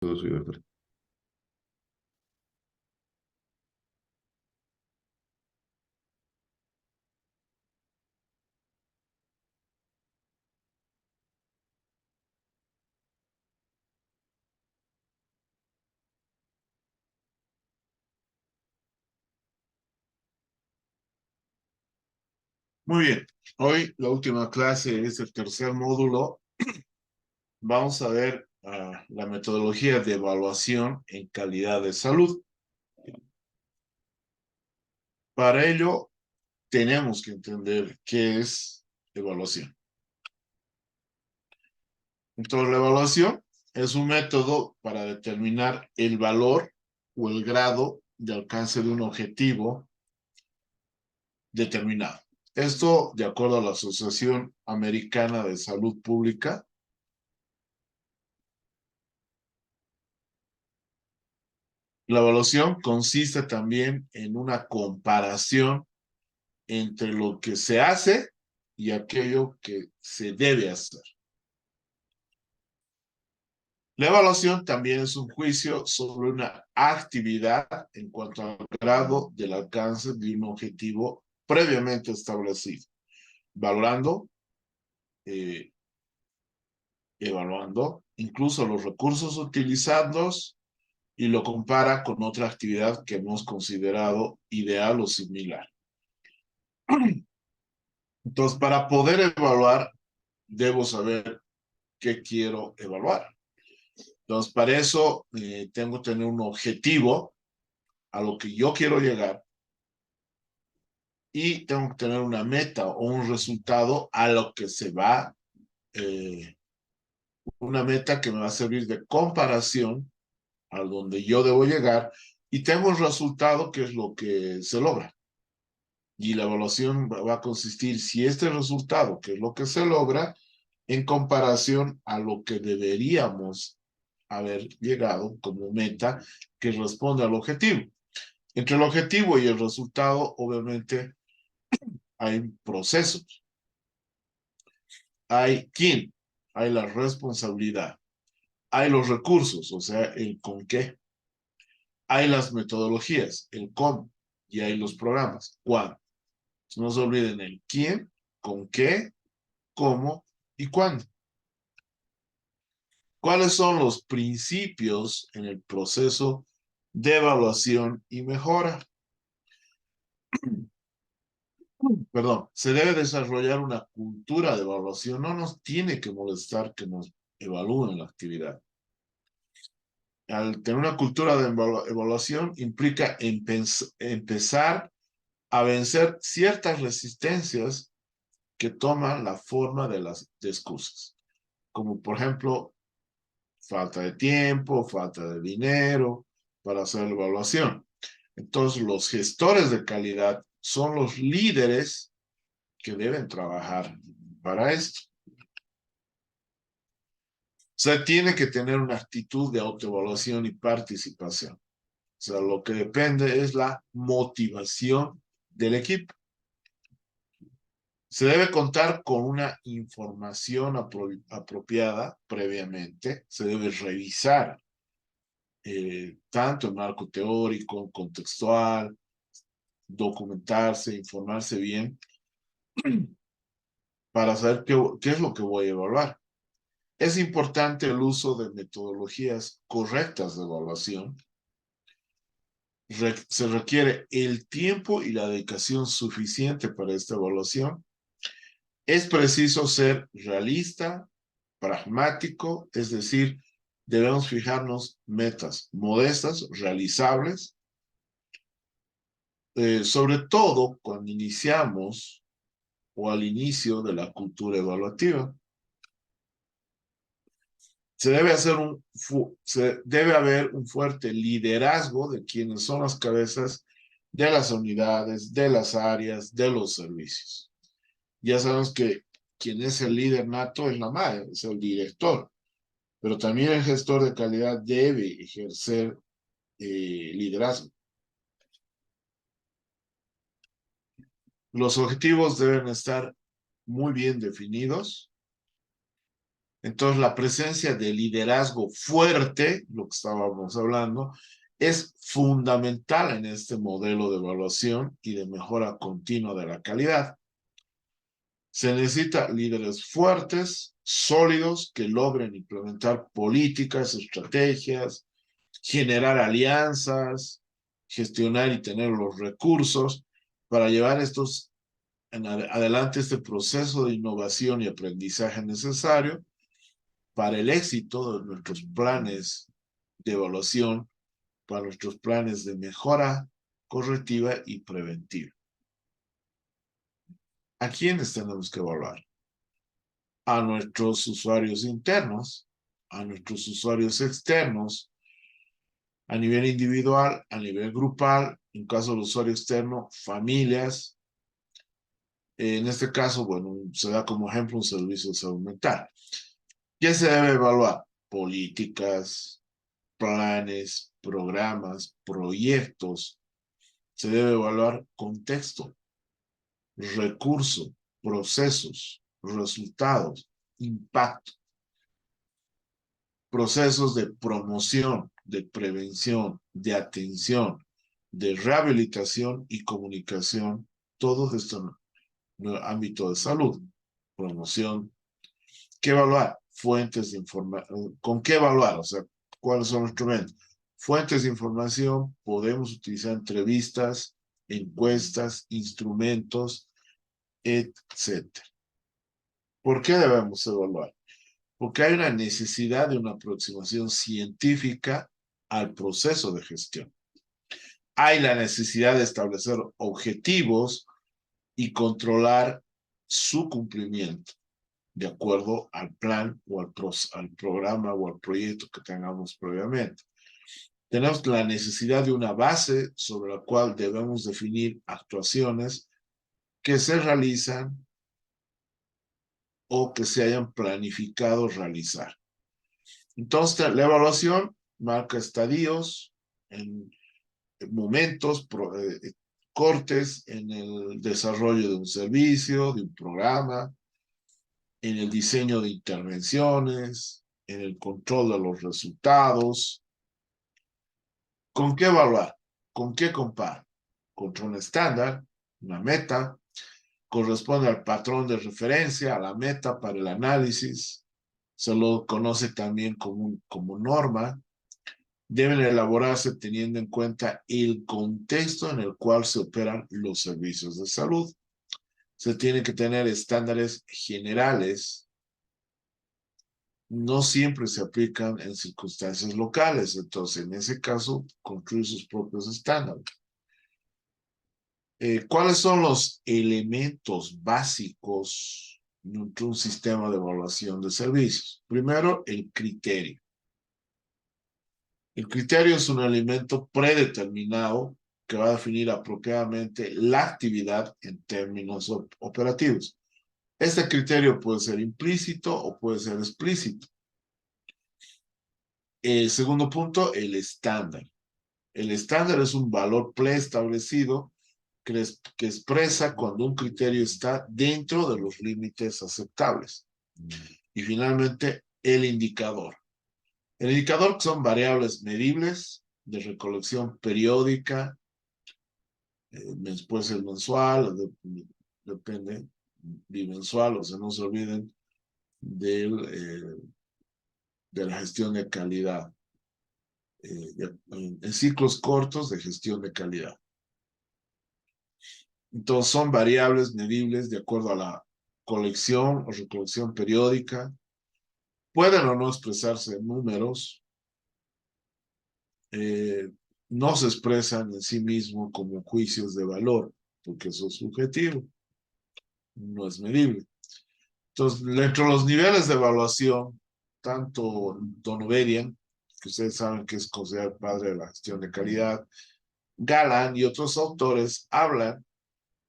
Soy doctor. Muy bien, hoy la última clase es el tercer módulo. Vamos a ver la metodología de evaluación en calidad de salud. Para ello, tenemos que entender qué es evaluación. Entonces, la evaluación es un método para determinar el valor o el grado de alcance de un objetivo determinado. Esto, de acuerdo a la Asociación Americana de Salud Pública. La evaluación consiste también en una comparación entre lo que se hace y aquello que se debe hacer. La evaluación también es un juicio sobre una actividad en cuanto al grado del alcance de un objetivo previamente establecido, valorando, eh, evaluando incluso los recursos utilizados y lo compara con otra actividad que hemos considerado ideal o similar. Entonces, para poder evaluar, debo saber qué quiero evaluar. Entonces, para eso tengo que tener un objetivo a lo que yo quiero llegar y tengo que tener una meta o un resultado a lo que se va, eh, una meta que me va a servir de comparación a donde yo debo llegar y tengo un resultado que es lo que se logra. Y la evaluación va a consistir si este resultado, que es lo que se logra, en comparación a lo que deberíamos haber llegado como meta que responde al objetivo. Entre el objetivo y el resultado, obviamente, hay procesos. Hay quién, hay la responsabilidad, hay los recursos, o sea, el con qué, hay las metodologías, el cómo, y hay los programas, cuándo. No se olviden el quién, con qué, cómo y cuándo. ¿Cuáles son los principios en el proceso de evaluación y mejora? Perdón, se debe desarrollar una cultura de evaluación. No nos tiene que molestar que nos evalúen la actividad. Al tener una cultura de evaluación implica empezar a vencer ciertas resistencias que toman la forma de las excusas, como por ejemplo falta de tiempo, falta de dinero para hacer la evaluación. Entonces, los gestores de calidad son los líderes que deben trabajar para esto. O sea, tiene que tener una actitud de autoevaluación y participación. O sea, lo que depende es la motivación del equipo. Se debe contar con una información apropiada previamente. Se debe revisar tanto el marco teórico, contextual, documentarse, informarse bien para saber qué es lo que voy a evaluar. Es importante el uso de metodologías correctas de evaluación. Se requiere el tiempo y la dedicación suficiente para esta evaluación. Es preciso ser realista, pragmático, es decir, debemos fijarnos metas modestas, realizables, sobre todo cuando iniciamos o al inicio de la cultura evaluativa. Se debe haber un fuerte liderazgo de quienes son las cabezas de las unidades, de las áreas, de los servicios. Ya sabemos que quien es el líder nato es la madre, es el director, pero también el gestor de calidad debe ejercer liderazgo. Los objetivos deben estar muy bien definidos. Entonces, la presencia de liderazgo fuerte, lo que estábamos hablando, es fundamental en este modelo de evaluación y de mejora continua de la calidad. Se necesita líderes fuertes, sólidos, que logren implementar políticas, estrategias, generar alianzas, gestionar y tener los recursos para llevar adelante este proceso de innovación y aprendizaje necesario para el éxito de nuestros planes de evaluación, para nuestros planes de mejora correctiva y preventiva. ¿A quiénes tenemos que evaluar? A nuestros usuarios internos, a nuestros usuarios externos, a nivel individual, a nivel grupal, en caso del usuario externo, familias. En este caso, bueno, se da como ejemplo un servicio de salud mental. ¿Qué se debe evaluar? Políticas, planes, programas, proyectos. Se debe evaluar contexto, recurso, procesos, resultados, impacto, procesos de promoción, de prevención, de atención, de rehabilitación y comunicación, todo esto en el ámbito de salud, promoción. ¿Qué evaluar? Fuentes de información. ¿Con qué evaluar? O sea, ¿cuáles son los instrumentos? Fuentes de información, podemos utilizar entrevistas, encuestas, instrumentos, etcétera. ¿Por qué debemos evaluar? Porque hay una necesidad de una aproximación científica al proceso de gestión. Hay la necesidad de establecer objetivos y controlar su cumplimiento de acuerdo al plan o al programa o al proyecto que tengamos previamente. Tenemos la necesidad de una base sobre la cual debemos definir actuaciones que se realizan o que se hayan planificado realizar. Entonces, la evaluación marca estadios, en momentos, cortes en el desarrollo de un servicio, de un programa, en el diseño de intervenciones, en el control de los resultados. ¿Con qué evaluar? ¿Con qué comparar? Contra un estándar, una meta, corresponde al patrón de referencia, a la meta para el análisis, se lo conoce también como norma, deben elaborarse teniendo en cuenta el contexto en el cual se operan los servicios de salud. Se tienen que tener estándares generales, no siempre se aplican en circunstancias locales, entonces en ese caso construir sus propios estándares. ¿Cuáles son los elementos básicos de un sistema de evaluación de servicios? Primero, el criterio. El criterio es un elemento predeterminado que va a definir apropiadamente la actividad en términos operativos. Este criterio puede ser implícito o puede ser explícito. El segundo punto, el estándar. El estándar es un valor preestablecido que expresa cuando un criterio está dentro de los límites aceptables. Y finalmente, el indicador. El indicador son variables medibles de recolección periódica, puede ser mensual, depende, bimensual, o sea, no se olviden de la gestión de calidad, en ciclos cortos de gestión de calidad. Entonces son variables medibles de acuerdo a la colección o recolección periódica. Pueden o no expresarse en números. No se expresan en sí mismos como juicios de valor, porque eso es subjetivo, no es medible. Entonces, dentro de los niveles de evaluación, tanto Don Obedian, que ustedes saben que es considerado el padre de la gestión de calidad, Galán y otros autores hablan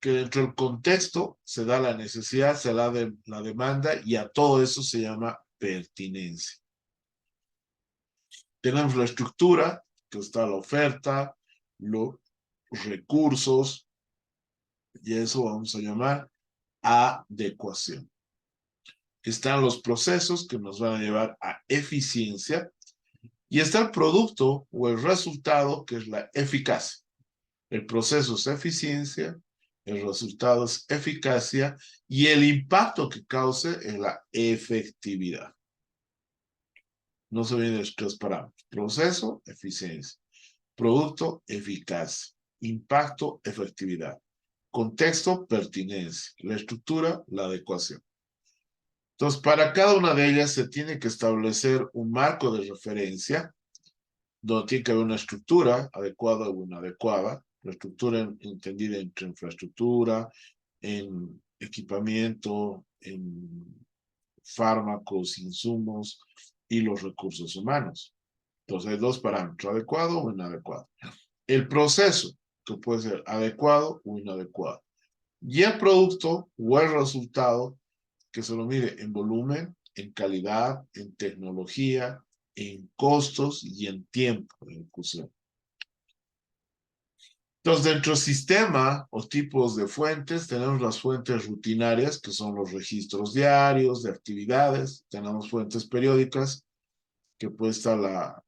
que dentro del contexto se da la necesidad, se da la demanda y a todo eso se llama pertinencia. Tenemos la estructura, que está la oferta, los recursos, y eso vamos a llamar adecuación. Están los procesos que nos van a llevar a eficiencia y está el producto o el resultado que es la eficacia. El proceso es eficiencia, el resultado es eficacia y el impacto que cause es la efectividad. No se olviden de los tres parámetros. Proceso, eficiencia. Producto, eficacia. Impacto, efectividad. Contexto, pertinencia. La estructura, la adecuación. Entonces, para cada una de ellas se tiene que establecer un marco de referencia donde tiene que haber una estructura adecuada o inadecuada. La estructura entendida entre infraestructura, en equipamiento, en fármacos, insumos y los recursos humanos. Entonces hay dos parámetros, adecuado o inadecuado. El proceso, que puede ser adecuado o inadecuado. Y el producto o el resultado, que se lo mide en volumen, en calidad, en tecnología, en costos y en tiempo de ejecución. Entonces, dentro del sistema o tipos de fuentes, tenemos las fuentes rutinarias, que son los registros diarios de actividades. Tenemos fuentes periódicas, que puede estar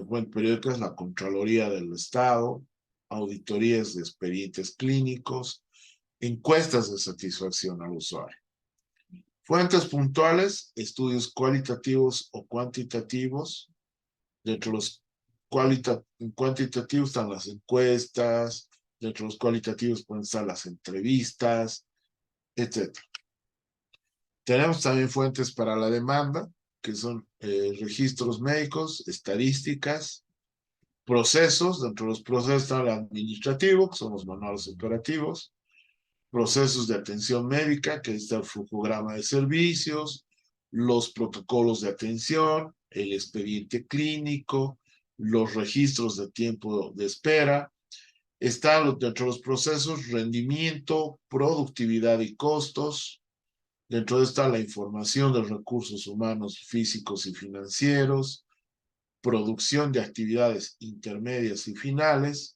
fuentes periódicas, la Contraloría del Estado, auditorías de expedientes clínicos, encuestas de satisfacción al usuario. Fuentes puntuales, estudios cualitativos o cuantitativos. Dentro de los cuantitativos están las encuestas, dentro de los cualitativos pueden estar las entrevistas, etc. Tenemos también fuentes para la demanda, que son registros médicos, estadísticas, procesos. Dentro de los procesos está el administrativo, que son los manuales operativos, procesos de atención médica, que está el flujograma de servicios, los protocolos de atención, el expediente clínico, los registros de tiempo de espera. Están dentro de los procesos rendimiento, productividad y costos. Dentro de esta la información de recursos humanos, físicos y financieros, producción de actividades intermedias y finales.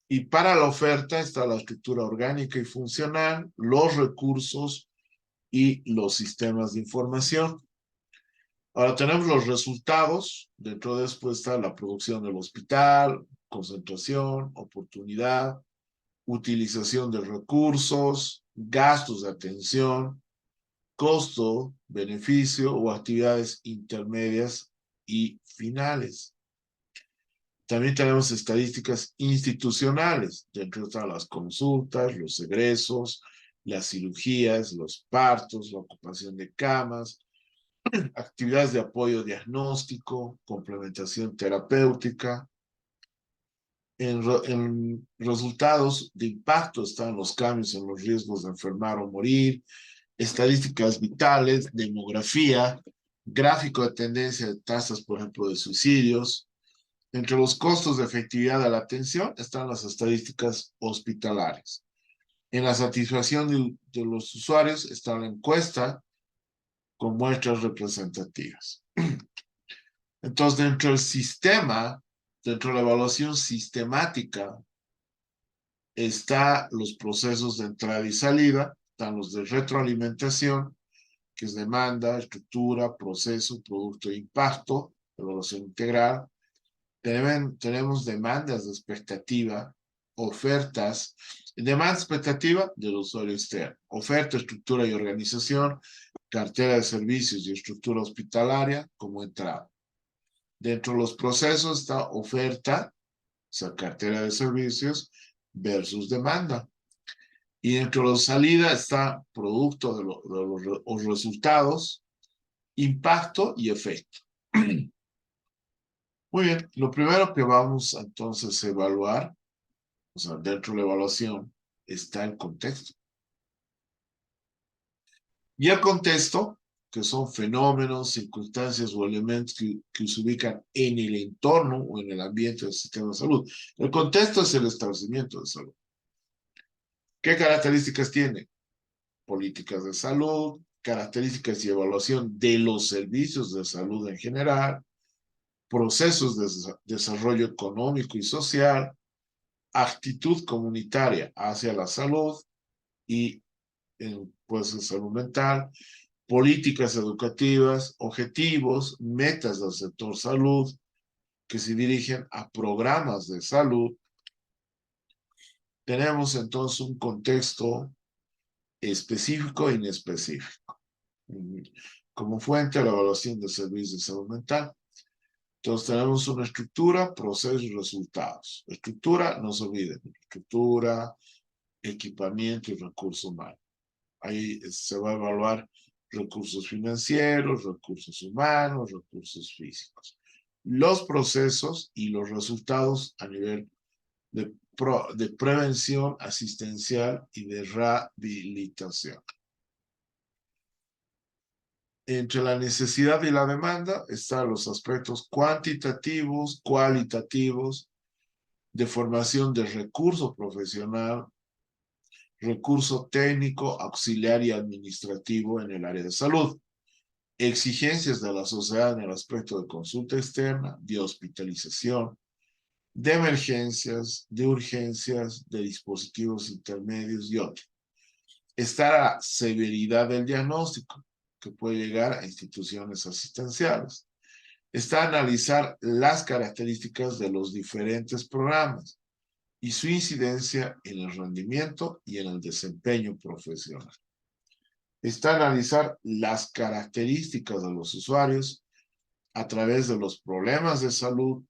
Y para la oferta está la estructura orgánica y funcional, los recursos y los sistemas de información. Ahora tenemos los resultados. Dentro de esto está la producción del hospital, concentración, oportunidad, utilización de recursos, gastos de atención, costo, beneficio o actividades intermedias y finales. También tenemos estadísticas institucionales, dentro están las consultas, los egresos, las cirugías, los partos, la ocupación de camas, actividades de apoyo diagnóstico, complementación terapéutica. En resultados de impacto están los cambios en los riesgos de enfermar o morir, estadísticas vitales, demografía, gráfico de tendencia de tasas, por ejemplo, de suicidios. Entre los costos de efectividad de la atención están las estadísticas hospitalarias. En la satisfacción de los usuarios está la encuesta con muestras representativas. Entonces, dentro del sistema, dentro de la evaluación sistemática, están los procesos de entrada y salida, están los de retroalimentación, que es demanda, estructura, proceso, producto e impacto, evaluación integral. Tenemos demandas de expectativa, ofertas, demanda expectativa del usuario externo, oferta, estructura y organización, cartera de servicios y estructura hospitalaria como entrada. Dentro de los procesos está oferta, o sea, cartera de servicios versus demanda. Y dentro de la salida está producto de los resultados, impacto y efecto. Muy bien, lo primero que vamos entonces a evaluar, o sea, dentro de la evaluación, está el contexto. Y el contexto, que son fenómenos, circunstancias o elementos que se ubican en el entorno o en el ambiente del sistema de salud. El contexto es el establecimiento de salud. ¿Qué características tiene? Políticas de salud, características y evaluación de los servicios de salud en general, procesos de desarrollo económico y social, actitud comunitaria hacia la salud y pues salud mental, políticas educativas, objetivos, metas del sector salud, que se dirigen a programas de salud. Tenemos entonces un contexto específico e inespecífico. Como fuente, la evaluación de servicios de salud mental. Entonces tenemos una estructura, procesos y resultados. Estructura, no se olviden, estructura, equipamiento y recursos humanos. Ahí se va a evaluar recursos financieros, recursos humanos, recursos físicos. Los procesos y los resultados a nivel de prevención asistencial y de rehabilitación. Entre la necesidad y la demanda están los aspectos cuantitativos, cualitativos, de formación de recurso profesional, recurso técnico, auxiliar y administrativo en el área de salud, exigencias de la sociedad en el aspecto de consulta externa, de hospitalización, de emergencias, de urgencias, de dispositivos intermedios y otros. Está la severidad del diagnóstico, que puede llegar a instituciones asistenciales. Está analizar las características de los diferentes programas y su incidencia en el rendimiento y en el desempeño profesional. Está analizar las características de los usuarios a través de los problemas de salud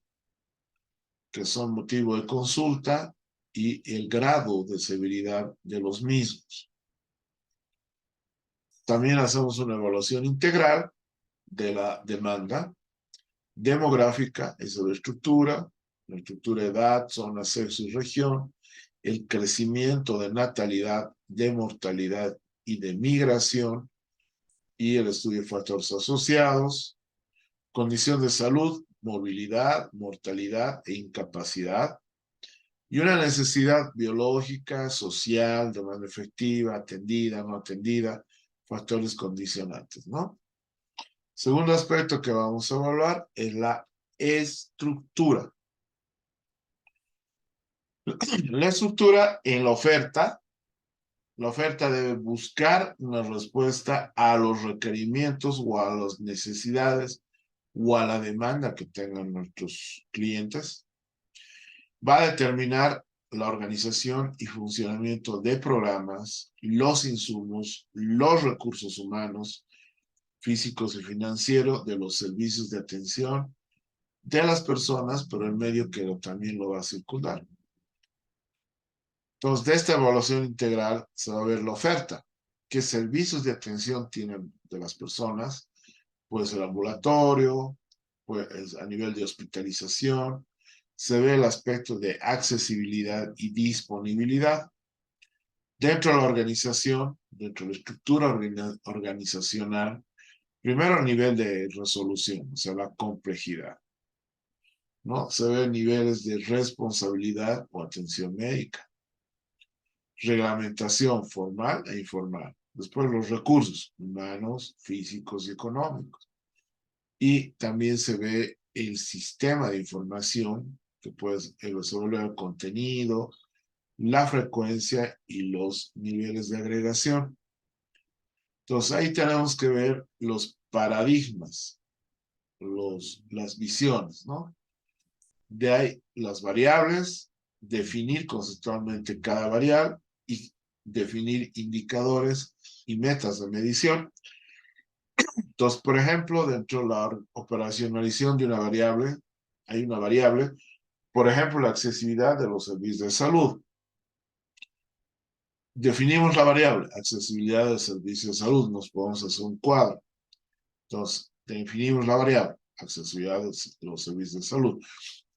que son motivo de consulta y el grado de severidad de los mismos. También hacemos una evaluación integral de la demanda demográfica, esa de la estructura de edad, zona, sexo y región, el crecimiento de natalidad, de mortalidad y de migración, y el estudio de factores asociados, condición de salud, movilidad, mortalidad e incapacidad, y una necesidad biológica, social, demanda efectiva, atendida, no atendida, factores condicionantes, ¿no? Segundo aspecto que vamos a evaluar es la estructura. La estructura en la oferta debe buscar una respuesta a los requerimientos o a las necesidades o a la demanda que tengan nuestros clientes. Va a determinar la organización y funcionamiento de programas, los insumos, los recursos humanos, físicos y financieros de los servicios de atención de las personas, pero el medio que también lo va a circundar. Entonces, de esta evaluación integral se va a ver la oferta, qué servicios de atención tienen de las personas, puede ser ambulatorio, pues a nivel de hospitalización, se ve el aspecto de accesibilidad y disponibilidad. Dentro de la organización, dentro de la estructura organizacional, primero a nivel de resolución, o sea, la complejidad, ¿no? Se ven niveles de responsabilidad o atención médica, reglamentación formal e informal. Después los recursos humanos, físicos y económicos. Y también se ve el sistema de información, que puede resolver el contenido, la frecuencia y los niveles de agregación. Entonces ahí tenemos que ver los paradigmas, las visiones, ¿no? De ahí las variables, definir conceptualmente cada variable y definir indicadores y metas de medición. Entonces, por ejemplo, dentro de la operacionalización de una variable, hay una variable, por ejemplo, la accesibilidad de los servicios de salud. Definimos la variable, accesibilidad de servicios de salud, nos podemos hacer un cuadro. Entonces, definimos la variable, accesibilidad de los servicios de salud.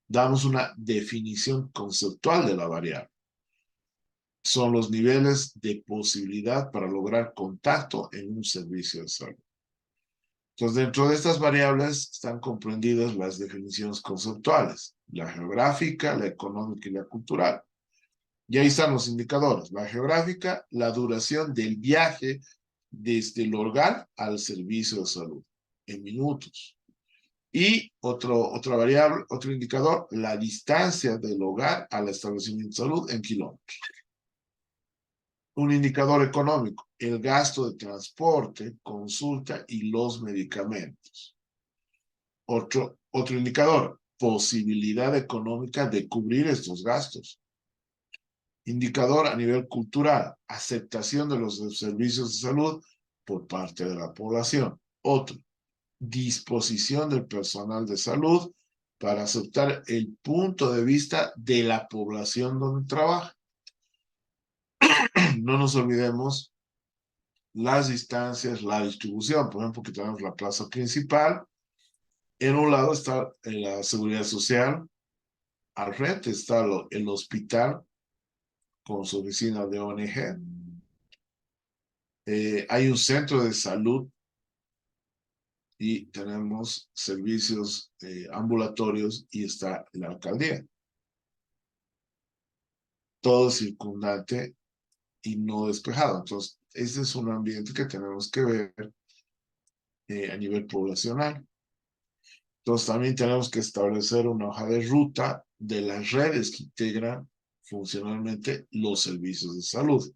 Damos una definición conceptual de la variable. Son los niveles de posibilidad para lograr contacto en un servicio de salud. Entonces, dentro de estas variables están comprendidas las definiciones conceptuales, la geográfica, la económica y la cultural. Y ahí están los indicadores. La geográfica, la duración del viaje desde el hogar al servicio de salud, en minutos. Y otra variable, otro indicador, la distancia del hogar al establecimiento de salud en kilómetros. Un indicador económico, el gasto de transporte, consulta y los medicamentos. Otro indicador, posibilidad económica de cubrir estos gastos. Indicador a nivel cultural, aceptación de los servicios de salud por parte de la población. Otro, disposición del personal de salud para aceptar el punto de vista de la población donde trabaja. No nos olvidemos las distancias, la distribución. Por ejemplo, que tenemos la plaza principal. En un lado está la seguridad social, al frente está el hospital con su oficina de ONG. Hay un centro de salud y tenemos servicios ambulatorios y está la alcaldía. Todo circundante y no despejado. Entonces, este es un ambiente que tenemos que ver a nivel poblacional. Entonces, también tenemos que establecer una hoja de ruta de las redes que integran funcionalmente los servicios de salud.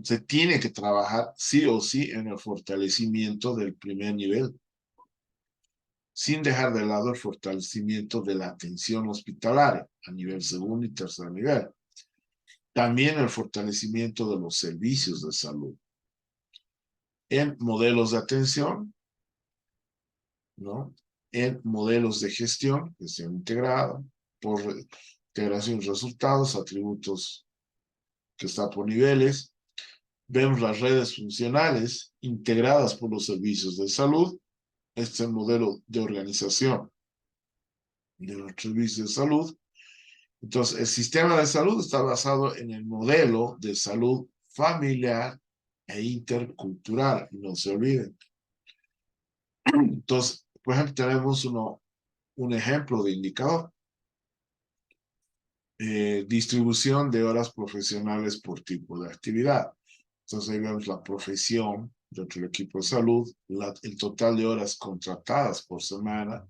Se tiene que trabajar sí o sí en el fortalecimiento del primer nivel, sin dejar de lado el fortalecimiento de la atención hospitalaria a nivel segundo y tercer nivel. También el fortalecimiento de los servicios de salud en modelos de atención, ¿no? En modelos de gestión integrada, por integración y resultados, atributos que está por niveles. Vemos las redes funcionales integradas por los servicios de salud. Este es el modelo de organización de los servicios de salud. Entonces, el sistema de salud está basado en el modelo de salud familiar e intercultural, no se olviden. Entonces, por ejemplo, tenemos un ejemplo de indicador. Distribución de horas profesionales por tipo de actividad. Entonces, ahí vemos la profesión dentro del equipo de salud, el total de horas contratadas por semana,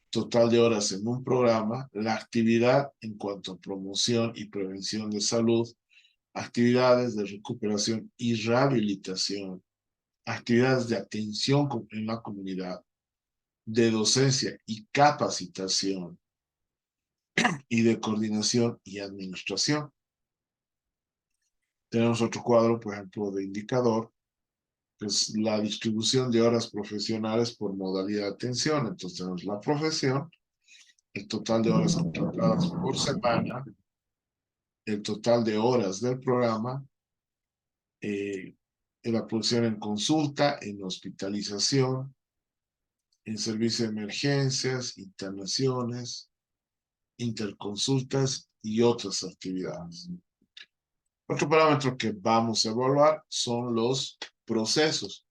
total de horas en un programa, la actividad en cuanto a promoción y prevención de salud, actividades de recuperación y rehabilitación, actividades de atención en la comunidad, de docencia y capacitación y de coordinación y administración. Tenemos otro cuadro, por ejemplo, de indicador, que es la distribución de horas profesionales por modalidad de atención. Entonces tenemos la profesión, el total de horas contratadas por semana, el total de horas del programa, en la producción en consulta, en hospitalización, en servicio de emergencias, internaciones, interconsultas y otras actividades. Otro parámetro que vamos a evaluar son los procesos.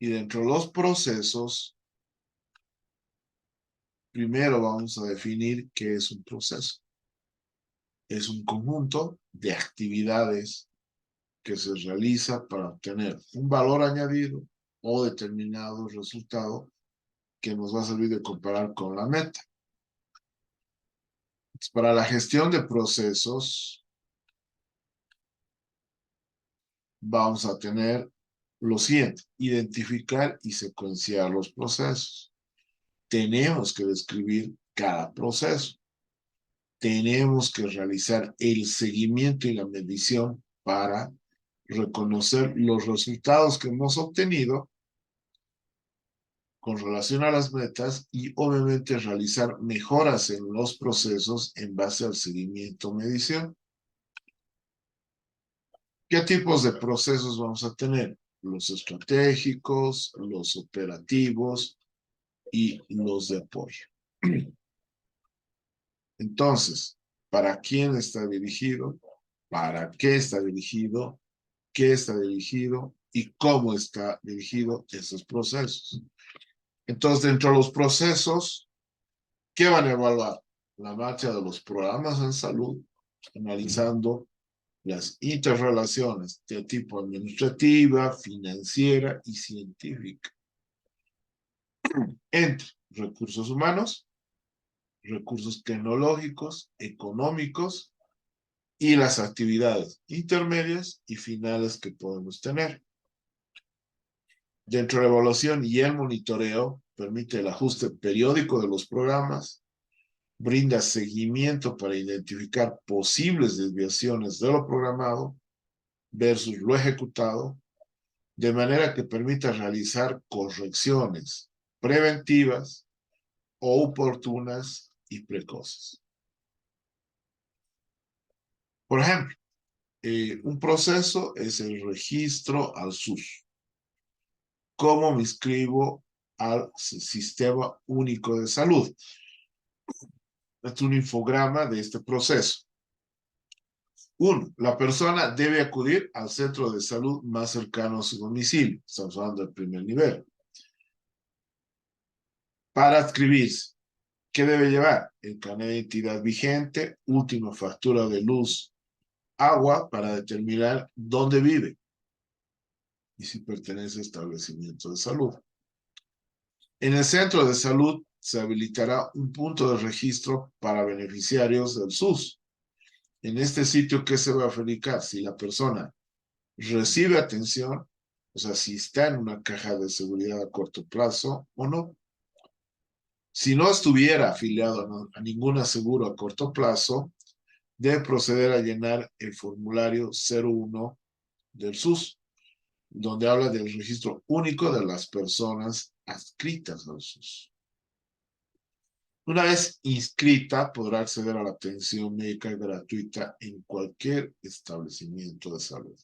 Y dentro de los procesos, primero vamos a definir qué es un proceso. Es un conjunto de actividades que se realiza para obtener un valor añadido o determinado resultado que nos va a servir de comparar con la meta. Para la gestión de procesos, vamos a tener lo siguiente: identificar y secuenciar los procesos. Tenemos que describir cada proceso. Tenemos que realizar el seguimiento y la medición para reconocer los resultados que hemos obtenido con relación a las metas y obviamente realizar mejoras en los procesos en base al seguimiento medición. ¿Qué tipos de procesos vamos a tener? Los estratégicos, los operativos y los de apoyo. Entonces, ¿para quién está dirigido? ¿Para qué está dirigido? ¿Qué está dirigido? ¿Y cómo está dirigido esos procesos? Entonces, dentro de los procesos, ¿qué van a evaluar? La marcha de los programas en salud, analizando las interrelaciones de tipo administrativa, financiera y científica entre recursos humanos, recursos tecnológicos, económicos y las actividades intermedias y finales que podemos tener. Dentro de la evaluación y el monitoreo, permite el ajuste periódico de los programas, brinda seguimiento para identificar posibles desviaciones de lo programado versus lo ejecutado, de manera que permita realizar correcciones preventivas, oportunas y precoces. Por ejemplo, un proceso es el registro al SUS. ¿Cómo me inscribo al Sistema Único de Salud? Es un infograma de este proceso. 1. La persona debe acudir al centro de salud más cercano a su domicilio. Estamos hablando del primer nivel. Para inscribirse, ¿qué debe llevar? El carnet de identidad vigente, última factura de luz, agua, para determinar dónde vive y si pertenece a establecimiento de salud. En el centro de salud se habilitará un punto de registro para beneficiarios del SUS. En este sitio, ¿qué se va a verificar? Si la persona recibe atención, o sea, si está en una caja de seguridad a corto plazo o no. Si no estuviera afiliado a ningún aseguro a corto plazo, debe proceder a llenar el formulario 01 del SUS, donde habla del registro único de las personas adscritas al SUS. Una vez inscrita, podrá acceder a la atención médica gratuita en cualquier establecimiento de salud.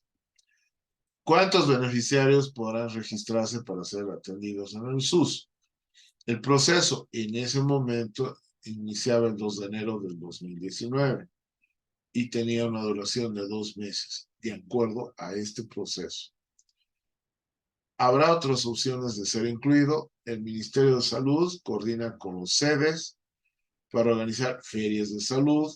¿Cuántos beneficiarios podrán registrarse para ser atendidos en el SUS? El proceso en ese momento iniciaba el 2 de enero del 2019 y tenía una duración de 2 meses, de acuerdo a este proceso. Habrá otras opciones de ser incluido. El Ministerio de Salud coordina con los sedes para organizar ferias de salud,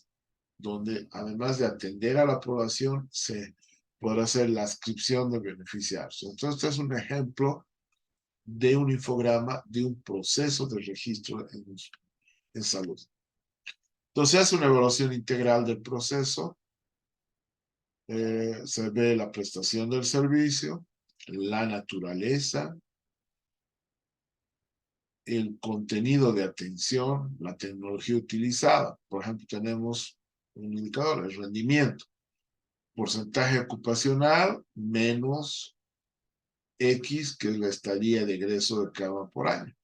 donde además de atender a la población, se podrá hacer la inscripción de beneficiarios. Entonces, este es un ejemplo de un infograma de un proceso de registro en salud. Entonces, hace una evaluación integral del proceso, se ve la prestación del servicio, la naturaleza, el contenido de atención, la tecnología utilizada. Por ejemplo, tenemos un indicador, el rendimiento. Porcentaje ocupacional menos X, que es la estadía de egreso de cama por año.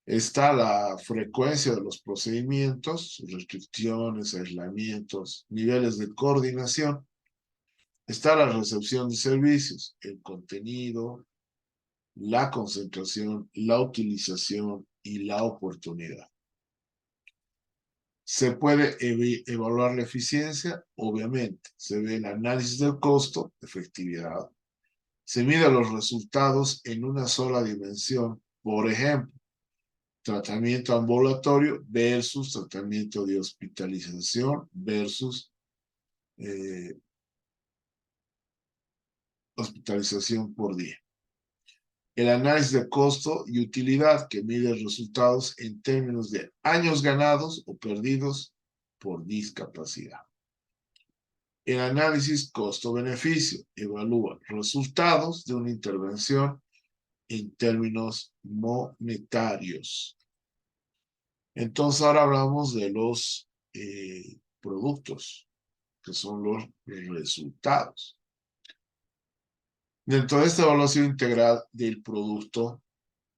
Está la frecuencia de los procedimientos, restricciones, aislamientos, niveles de coordinación. Está la recepción de servicios, el contenido, la concentración, la utilización y la oportunidad. ¿Se puede evaluar la eficiencia? Obviamente. Se ve el análisis del costo, efectividad. Se miden los resultados en una sola dimensión. Por ejemplo, tratamiento ambulatorio versus tratamiento de hospitalización versus hospitalización por día. El análisis de costo y utilidad, que mide resultados en términos de años ganados o perdidos por discapacidad. El análisis costo-beneficio evalúa resultados de una intervención en términos monetarios. Entonces ahora hablamos de los productos, que son los resultados. Dentro de esta evaluación integral del producto,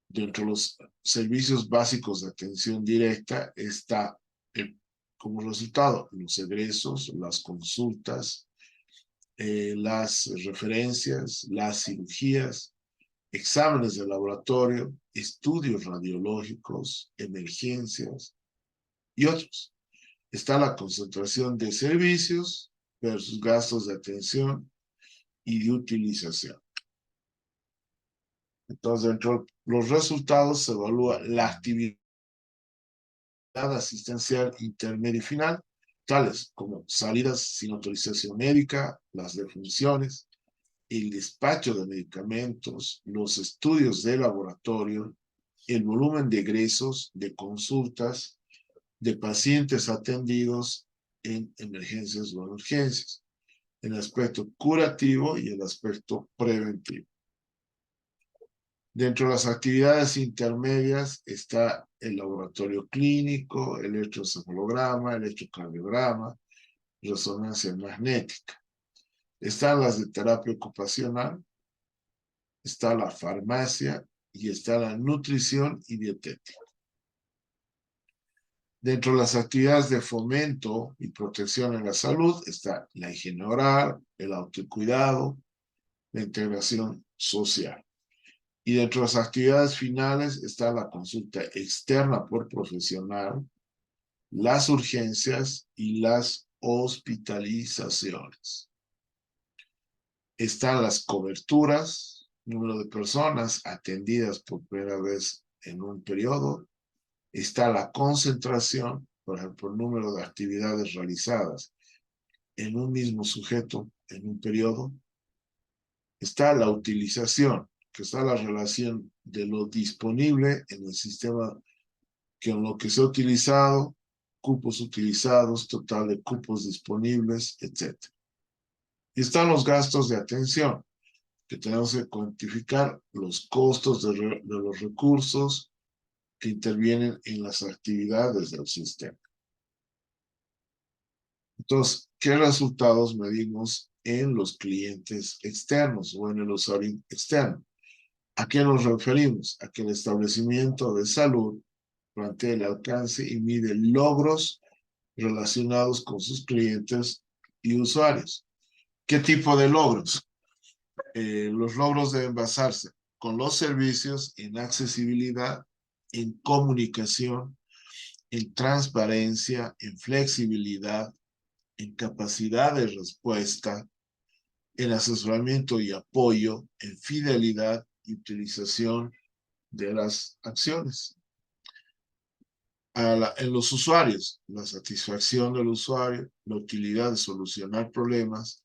dentro de los servicios básicos de atención directa, está como resultado los egresos, las consultas, las referencias, las cirugías, exámenes de laboratorio, estudios radiológicos, emergencias y otros. Está la concentración de servicios versus gastos de atención y de utilización. Entonces, dentro de los resultados se evalúa la actividad asistencial intermedia y final, tales como salidas sin autorización médica, las defunciones, el despacho de medicamentos, los estudios de laboratorio, el volumen de egresos, de consultas, de pacientes atendidos en emergencias o en urgencias, el aspecto curativo y el aspecto preventivo. Dentro de las actividades intermedias está el laboratorio clínico, el electroencefalograma, el electrocardiograma, resonancia magnética. Están las de terapia ocupacional, está la farmacia y está la nutrición y dietética. Dentro de las actividades de fomento y protección en la salud está la higiene oral, el autocuidado, la integración social. Y dentro de las actividades finales está la consulta externa por profesional, las urgencias y las hospitalizaciones. Están las coberturas, número de personas atendidas por primera vez en un periodo. Está la concentración, por ejemplo, el número de actividades realizadas en un mismo sujeto en un periodo. Está la utilización, que está la relación de lo disponible en el sistema con lo que se ha utilizado, cupos utilizados, total de cupos disponibles, etc. Y están los gastos de atención, que tenemos que cuantificar los costos de los recursos que intervienen en las actividades del sistema. Entonces, ¿qué resultados medimos en los clientes externos o en el usuario externo? ¿A qué nos referimos? A que el establecimiento de salud plantea el alcance y mide logros relacionados con sus clientes y usuarios. ¿Qué tipo de logros? Los logros deben basarse con los servicios en accesibilidad, en comunicación, en transparencia, en flexibilidad, en capacidad de respuesta, en asesoramiento y apoyo, en fidelidad y utilización de las acciones. En los usuarios, la satisfacción del usuario, la utilidad de solucionar problemas,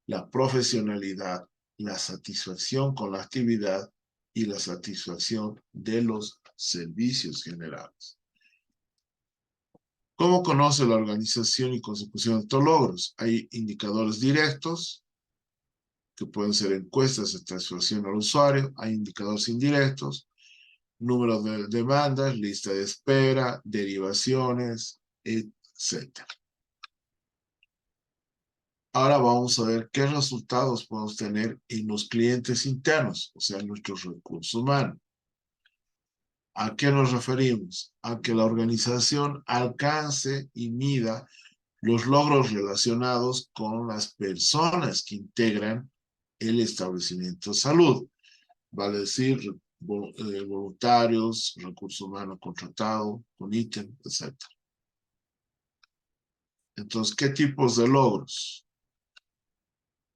la profesionalidad, la satisfacción con la actividad y la satisfacción de los servicios generados. ¿Cómo conoce la organización y consecución de estos logros? Hay indicadores directos, que pueden ser encuestas de satisfacción al usuario, hay indicadores indirectos, número de demandas, lista de espera, derivaciones, etc. Ahora vamos a ver qué resultados podemos tener en los clientes internos, o sea, en nuestros recursos humanos. ¿A qué nos referimos? A que la organización alcance y mida los logros relacionados con las personas que integran el establecimiento de salud. Vale decir, voluntarios, recursos humanos contratados, con ítem, etc. Entonces, ¿qué tipos de logros?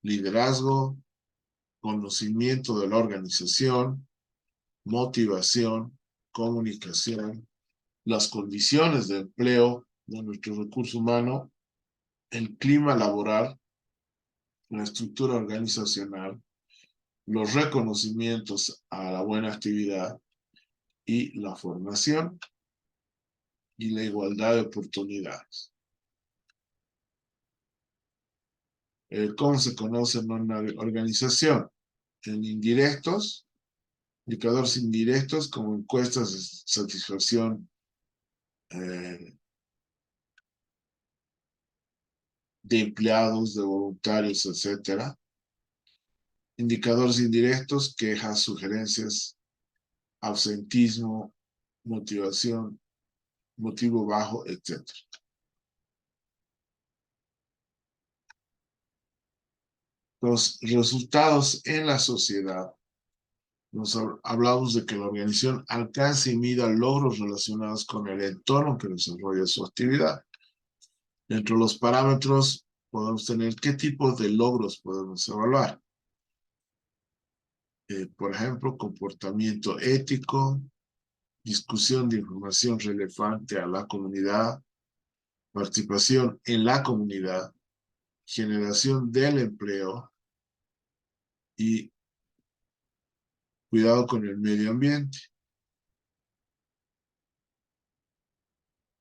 Liderazgo, conocimiento de la organización, motivación, comunicación, las condiciones de empleo de nuestro recurso humano, el clima laboral, la estructura organizacional, los reconocimientos a la buena actividad y la formación y la igualdad de oportunidades. ¿Cómo se conoce en una organización? En indirectos, indicadores indirectos como encuestas de satisfacción de empleados, de voluntarios, etc. Indicadores indirectos, quejas, sugerencias, absentismo, motivación, motivo bajo, etc. Los resultados en la sociedad. Hablamos de que la organización alcance y mida logros relacionados con el entorno que desarrolla su actividad. Dentro de los parámetros podemos tener qué tipo de logros podemos evaluar. Por ejemplo, comportamiento ético, discusión de información relevante a la comunidad, participación en la comunidad, generación del empleo y cuidado con el medio ambiente.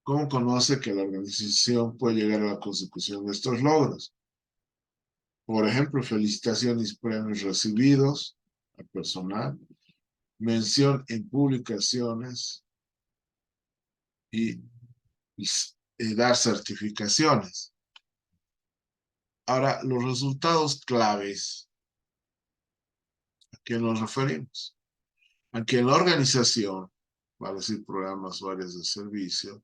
¿Cómo conoce que la organización puede llegar a la consecución de estos logros? Por ejemplo, felicitaciones y premios recibidos al personal, mención en publicaciones y, y dar certificaciones. Ahora, los resultados claves, ¿a qué nos referimos? A que en la organización, vale decir programas o áreas de servicio,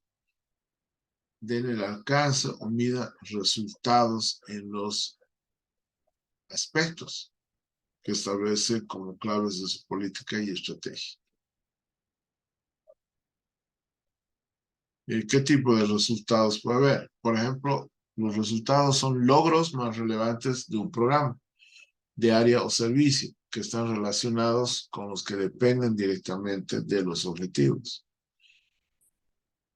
den el alcance o mida resultados en los aspectos que establece como claves de su política y estrategia. ¿Qué tipo de resultados puede haber? Por ejemplo, los resultados son logros más relevantes de un programa, de área o servicio, que están relacionados con los que dependen directamente de los objetivos.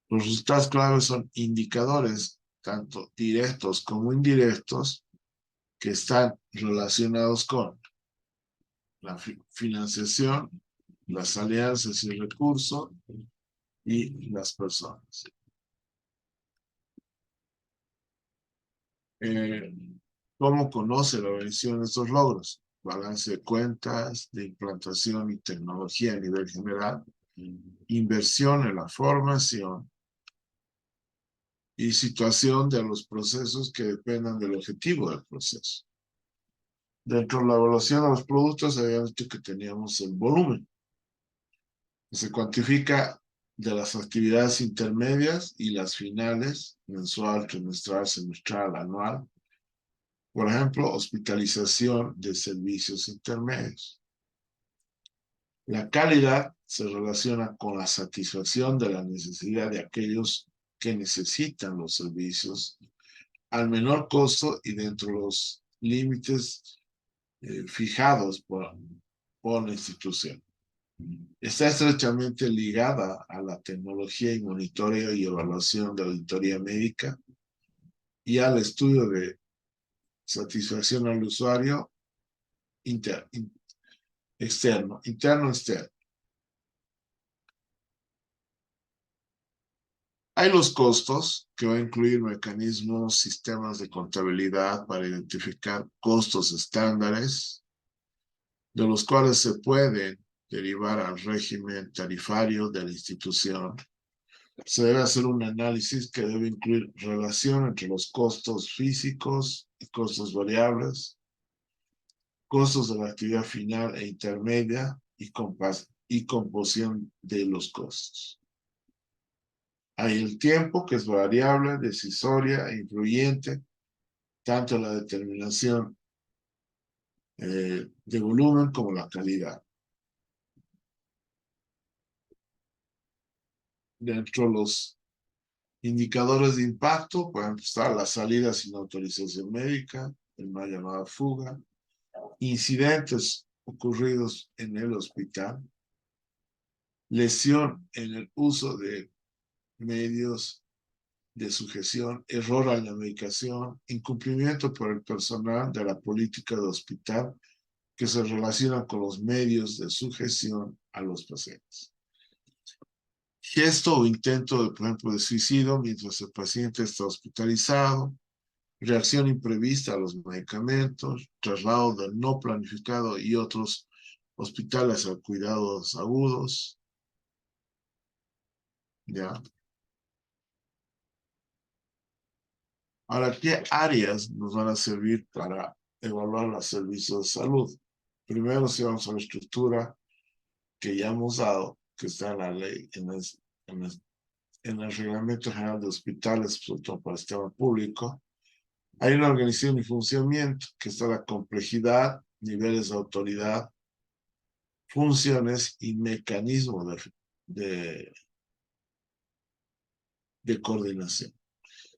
Los resultados claves son indicadores, tanto directos como indirectos, que están relacionados con la financiación, las alianzas y recursos y las personas. Eh, ¿Cómo conoce la organización de estos logros? Balance de cuentas, de implantación y tecnología a nivel general, inversión en la formación y situación de los procesos que dependan del objetivo del proceso. Dentro de la evaluación de los productos habíamos dicho que teníamos el volumen, que se cuantifica de las actividades intermedias y las finales, mensual, trimestral, semestral, anual. Por ejemplo, hospitalización de servicios intermedios. La calidad se relaciona con la satisfacción de la necesidad de aquellos que necesitan los servicios al menor costo y dentro de los límites fijados por la institución. Está estrechamente ligada a la tecnología y monitoreo y evaluación de auditoría médica y al estudio de satisfacción al usuario externo, interno-externo. Hay los costos, que va a incluir mecanismos, sistemas de contabilidad para identificar costos estándares, de los cuales se pueden derivar al régimen tarifario de la institución. Se debe hacer un análisis que debe incluir relación entre los costos físicos y costos variables, costos de la actividad final e intermedia y composición de los costos. Hay el tiempo, que es variable, decisoria e influyente, tanto en la determinación de volumen como la calidad. Dentro de los indicadores de impacto pueden estar las salidas sin autorización médica, el mal llamada fuga, incidentes ocurridos en el hospital, lesión en el uso de medios de sujeción, error en la medicación, incumplimiento por el personal de la política de hospital que se relaciona con los medios de sujeción a los pacientes. Gesto o intento, de, por ejemplo, de suicidio mientras el paciente está hospitalizado, reacción imprevista a los medicamentos, traslado del no planificado y otros hospitales a cuidados agudos. ¿Ya? Ahora, ¿qué áreas nos van a servir para evaluar los servicios de salud? Primero, si vamos a la estructura que ya hemos dado, que está en la ley, en el Reglamento General de Hospitales, sobre todo para el sistema público, hay una organización y funcionamiento que está la complejidad, niveles de autoridad, funciones y mecanismos de coordinación.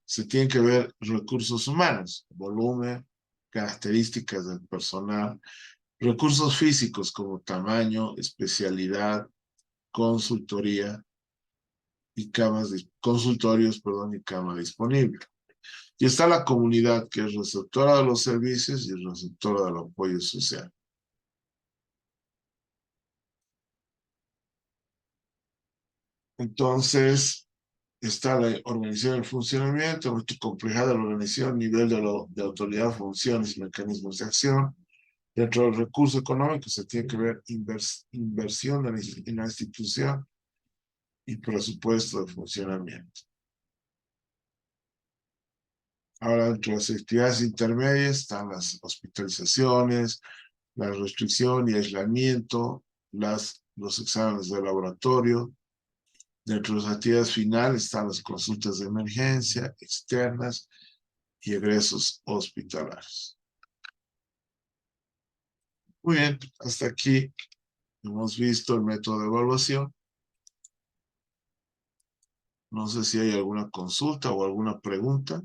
Se tienen que ver recursos humanos, volumen, características del personal, recursos físicos como tamaño, especialidad, consultoría y consultorios, y cama disponible. Y está la comunidad, que es receptora de los servicios y receptora del apoyo social. Entonces, está la organización del funcionamiento, nuestra complejidad de la organización, nivel de autoridad, funciones y mecanismos de acción. Dentro del recurso económico se tiene que ver inversión en la institución y presupuesto de funcionamiento. Ahora, dentro de las actividades intermedias están las hospitalizaciones, la restricción y aislamiento, los exámenes de laboratorio. Dentro de las actividades finales están las consultas de emergencia, externas y egresos hospitalarios. Muy bien, hasta aquí hemos visto el método de evaluación. No sé si hay alguna consulta o alguna pregunta.